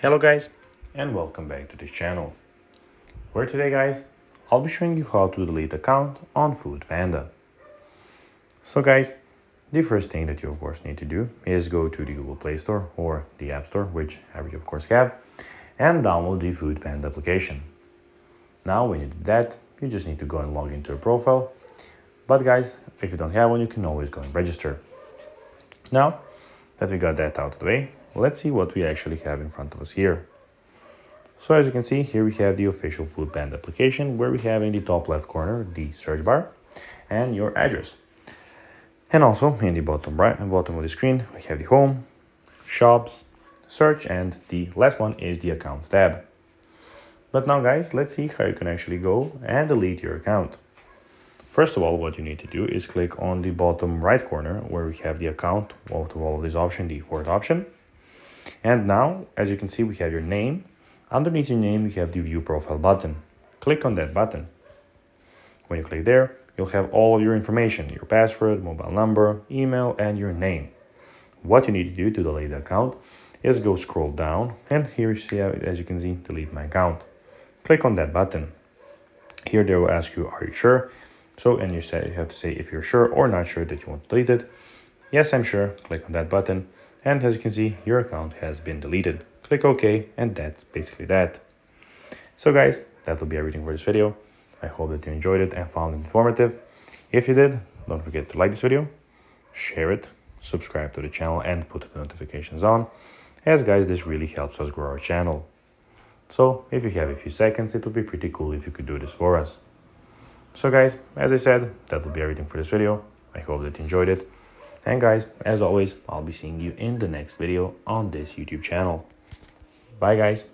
Hello guys, and welcome back to this channel, where today guys, I'll be showing you how to delete account on Foodpanda. So guys, the first thing that you of course need to do is go to the Google Play Store or the App Store, whichever you of course have, and download the Foodpanda application. Now when you do that, you just need to go and log into your profile. But guys, if you don't have one, you can always go and register. Now that we got that out of the way, let's see what we actually have in front of us here. So as you can see, here we have the official Foodpanda application, where we have in the top left corner the search bar and your address. And also in the bottom right and bottom of the screen, we have the home, shops, search, and the last one is the account tab. But now guys, let's see how you can actually go and delete your account. First of all, what you need to do is click on the bottom right corner where we have the account, out of all of this option, the fourth option. And now, as you can see, we have your name. Underneath your name, we have the view profile button. Click on that button. When you click there, you'll have all of your information, your password, mobile number, email, and your name. What you need to do to delete the account is go scroll down, and here you see, as you can see, delete my account. Click on that button. Here they will ask you, are you sure? So, and you have to say if you're sure or not sure that you want to delete it. Yes, I'm sure. Click on that button. And as you can see, your account has been deleted. Click OK, and that's basically that. So guys, that will be everything for this video. I hope that you enjoyed it and found it informative. If you did, don't forget to like this video, share it, subscribe to the channel, and put the notifications on, as guys, this really helps us grow our channel. So if you have a few seconds, it would be pretty cool if you could do this for us. So guys, as I said, that will be everything for this video. I hope that you enjoyed it. And guys, as always, I'll be seeing you in the next video on this YouTube channel. Bye guys.